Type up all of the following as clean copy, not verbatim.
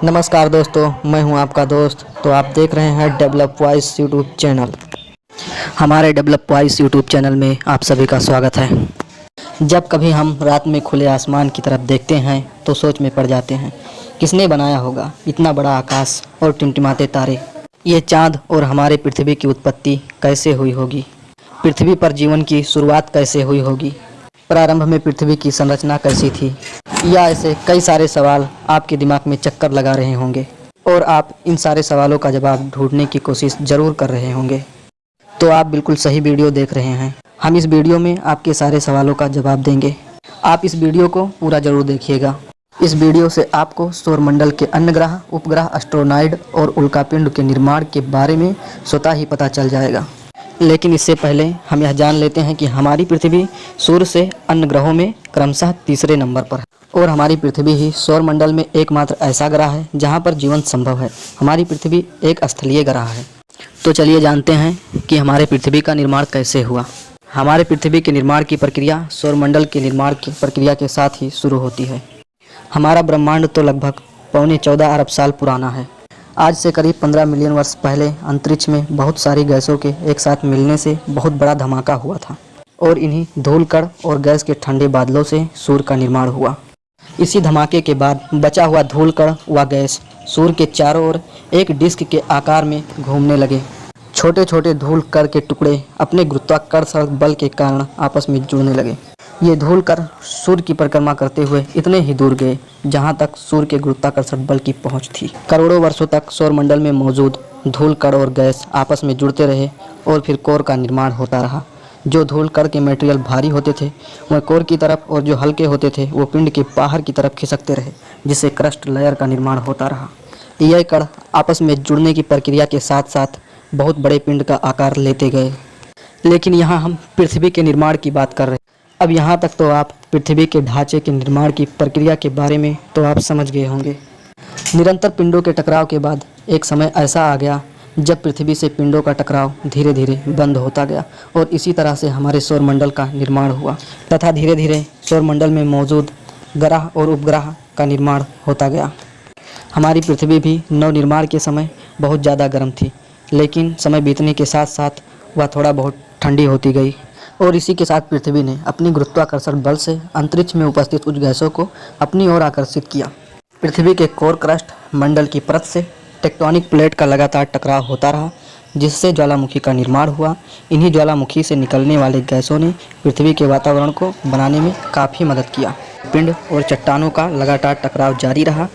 नमस्कार दोस्तों, मैं हूं आपका दोस्त। तो आप देख रहे हैं डेवलप वॉइस यूट्यूब चैनल। हमारे डेवलप वॉइस यूट्यूब चैनल में आप सभी का स्वागत है। जब कभी हम रात में खुले आसमान की तरफ देखते हैं तो सोच में पड़ जाते हैं, किसने बनाया होगा इतना बड़ा आकाश और टिमटिमाते तारे। ये चाँद और हमारे पृथ्वी की उत्पत्ति कैसे हुई होगी, पृथ्वी पर जीवन की शुरुआत कैसे हुई होगी, प्रारंभ में पृथ्वी की संरचना कैसी थी, या ऐसे कई सारे सवाल आपके दिमाग में चक्कर लगा रहे होंगे और आप इन सारे सवालों का जवाब ढूंढने की कोशिश ज़रूर कर रहे होंगे। तो आप बिल्कुल सही वीडियो देख रहे हैं। हम इस वीडियो में आपके सारे सवालों का जवाब देंगे। आप इस वीडियो को पूरा ज़रूर देखिएगा। इस वीडियो से आपको सौरमंडल के अन्य ग्रह, उपग्रह, एस्ट्रोनॉइड और उल्कापिंड के निर्माण के बारे में स्वतः ही पता चल जाएगा। लेकिन इससे पहले हम यह जान लेते हैं कि हमारी पृथ्वी सूर्य से अन्य ग्रहों में क्रमशः तीसरे नंबर पर है और हमारी पृथ्वी ही सौरमंडल में एकमात्र ऐसा ग्रह है जहां पर जीवन संभव है। हमारी पृथ्वी एक स्थलीय ग्रह है। तो चलिए जानते हैं कि हमारे पृथ्वी का निर्माण कैसे हुआ। हमारे पृथ्वी के निर्माण की प्रक्रिया सौरमंडल के निर्माण की प्रक्रिया के साथ ही शुरू होती है। हमारा ब्रह्मांड तो लगभग 14.25 अरब साल पुराना है। आज से करीब 15 मिलियन वर्ष पहले अंतरिक्ष में बहुत सारी गैसों के एक साथ मिलने से बहुत बड़ा धमाका हुआ था और इन्हीं धूल कण और गैस के ठंडे बादलों से सूर्य का निर्माण हुआ। इसी धमाके के बाद बचा हुआ धूल कण व गैस सूर्य के चारों ओर एक डिस्क के आकार में घूमने लगे। छोटे छोटे धूल कण के टुकड़े अपने गुरुत्वाकर्षण बल के कारण आपस में जुड़ने लगे। ये धूल कण सूर्य की परिक्रमा करते हुए इतने ही दूर गए जहां तक सूर्य के गुरुत्वाकर्षण बल की पहुंच थी। करोड़ों वर्षों तक सौरमंडल में मौजूद धूल कण और गैस आपस में जुड़ते रहे और फिर कोर का निर्माण होता रहा। जो धूल कण के मटेरियल भारी होते थे वह कोर की तरफ और जो हल्के होते थे वो पिंड के बाहर की तरफ खिसकते रहे, जिससे क्रस्ट लेयर का निर्माण होता रहा। यह कण आपस में जुड़ने की प्रक्रिया के साथ साथ बहुत बड़े पिंड का आकार लेते गए। लेकिन यहाँ हम पृथ्वी के निर्माण की बात कर रहे हैं। अब यहाँ तक तो आप पृथ्वी के ढांचे के निर्माण की प्रक्रिया के बारे में तो आप समझ गए होंगे। निरंतर पिंडों के टकराव के बाद एक समय ऐसा आ गया जब पृथ्वी से पिंडों का टकराव धीरे धीरे बंद होता गया और इसी तरह से हमारे सौरमंडल का निर्माण हुआ तथा धीरे धीरे सौरमंडल में मौजूद ग्रह और उपग्रह का निर्माण होता गया। हमारी पृथ्वी भी नवनिर्माण के समय बहुत ज़्यादा गर्म थी, लेकिन समय बीतने के साथ साथ वह थोड़ा बहुत ठंडी होती गई और इसी के साथ पृथ्वी ने अपनी गुरुत्वाकर्षण बल से अंतरिक्ष में उपस्थित उच्च गैसों को अपनी ओर आकर्षित किया। पृथ्वी के कोर क्रस्ट मंडल की परत से टेक्टोनिक प्लेट का लगातार टकराव होता रहा, जिससे ज्वालामुखी का निर्माण हुआ। इन्हीं ज्वालामुखी से निकलने वाले गैसों ने पृथ्वी के वातावरण को बनाने में काफ़ी मदद किया। पिंड और चट्टानों का लगातार टकराव जारी रहा।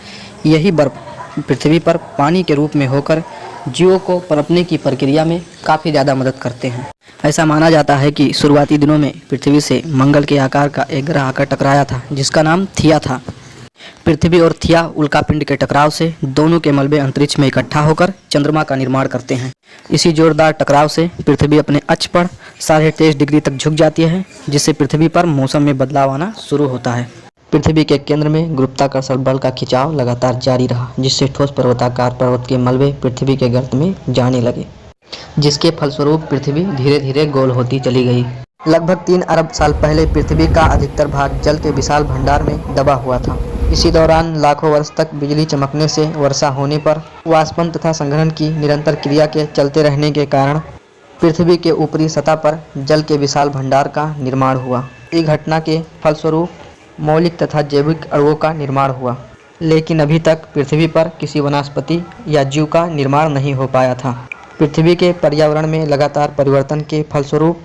यही बर्फ पृथ्वी पर पानी के रूप में होकर जीवों को पनपने की प्रक्रिया में काफ़ी ज़्यादा मदद करते हैं। ऐसा माना जाता है कि शुरुआती दिनों में पृथ्वी से मंगल के आकार का एक ग्रह आकर टकराया था जिसका नाम थिया था। पृथ्वी और थिया उल्कापिंड के टकराव से दोनों के मलबे अंतरिक्ष में इकट्ठा होकर चंद्रमा का निर्माण करते हैं। इसी जोरदार टकराव से पृथ्वी अपने अक्ष पर 23.5 डिग्री तक झुक जाती है, जिससे पृथ्वी पर मौसम में बदलाव आना शुरू होता है। पृथ्वी के केंद्र में गुरुत्वाकर्षण बल का खिंचाव लगातार जारी रहा, जिससे ठोस पर्वताकार पर्वत के मलबे पृथ्वी के गर्त में जाने लगे, जिसके फलस्वरूप पृथ्वी धीरे धीरे गोल होती चली गई। लगभग 3 अरब साल पहले पृथ्वी का अधिकतर भाग जल के विशाल भंडार में दबा हुआ था। इसी दौरान लाखों वर्ष तक बिजली चमकने से वर्षा होने पर वाष्पन तथा संघनन की निरंतर क्रिया के चलते रहने के कारण पृथ्वी के ऊपरी सतह पर जल के विशाल भंडार का निर्माण हुआ। इस घटना के फलस्वरूप मौलिक तथा जैविक अणुओं का निर्माण हुआ, लेकिन अभी तक पृथ्वी पर किसी वनस्पति या जीव का निर्माण नहीं हो पाया था। पृथ्वी के पर्यावरण में लगातार परिवर्तन के फलस्वरूप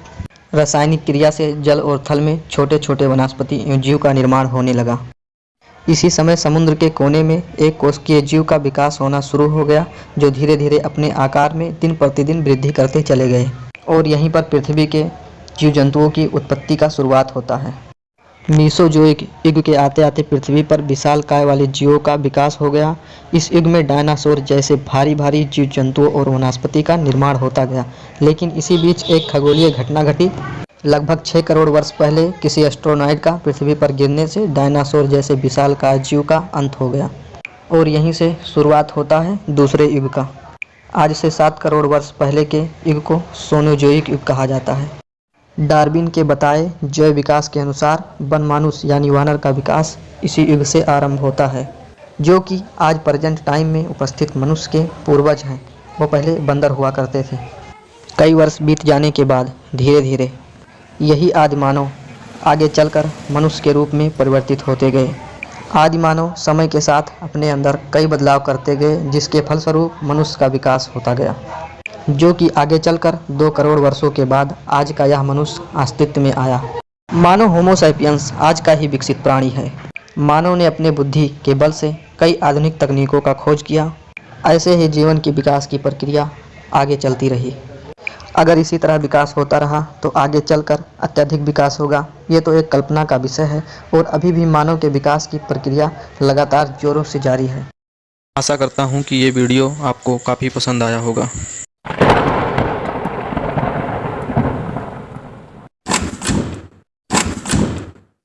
रासायनिक क्रिया से जल और थल में छोटे छोटे वनस्पति एवं जीव का निर्माण होने लगा। इसी समय समुद्र के कोने में एक कोशिकीय जीव का विकास होना शुरू हो गया, जो धीरे धीरे अपने आकार में दिन प्रतिदिन वृद्धि करते चले गए और यहीं पर पृथ्वी के जीव जंतुओं की उत्पत्ति का शुरुआत होता है। मीसोजोइक युग के आते आते पृथ्वी पर विशाल काय वाले जीवों का विकास हो गया। इस युग में डायनासोर जैसे भारी भारी जीव जंतुओं और वनस्पति का निर्माण होता गया। लेकिन इसी बीच एक खगोलीय घटना घटी। लगभग 6 करोड़ वर्ष पहले किसी एस्ट्रोनॉइड का पृथ्वी पर गिरने से डायनासोर जैसे विशालकाय जीव का अंत हो गया और यहीं से शुरुआत होता है दूसरे युग का। आज से 7 करोड़ वर्ष पहले के युग को सोनोजोइक युग कहा जाता है। डार्विन के बताए जैव विकास के अनुसार वनमानुष यानी वानर का विकास इसी युग से आरंभ होता है। जो कि आज प्रेजेंट टाइम में उपस्थित मनुष्य के पूर्वज हैं। वो पहले बंदर हुआ करते थे। कई वर्ष बीत जाने के बाद धीरे धीरे यही आदि मानव आगे चलकर मनुष्य के रूप में परिवर्तित होते गए। आदि मानव समय के साथ अपने अंदर कई बदलाव करते गए, जिसके फलस्वरूप मनुष्य का विकास होता गया, जो कि आगे चलकर 2 करोड़ वर्षों के बाद आज का यह मनुष्य अस्तित्व में आया। मानव होमो सैपियंस आज का ही विकसित प्राणी है। मानव ने अपने बुद्धि के बल से कई आधुनिक तकनीकों का खोज किया। ऐसे ही जीवन की विकास की प्रक्रिया आगे चलती रही। अगर इसी तरह विकास होता रहा तो आगे चलकर अत्यधिक विकास होगा। ये तो एक कल्पना का विषय है और अभी भी मानव के विकास की प्रक्रिया लगातार जोरों से जारी है। आशा करता हूँ कि ये वीडियो आपको काफ़ी पसंद आया होगा।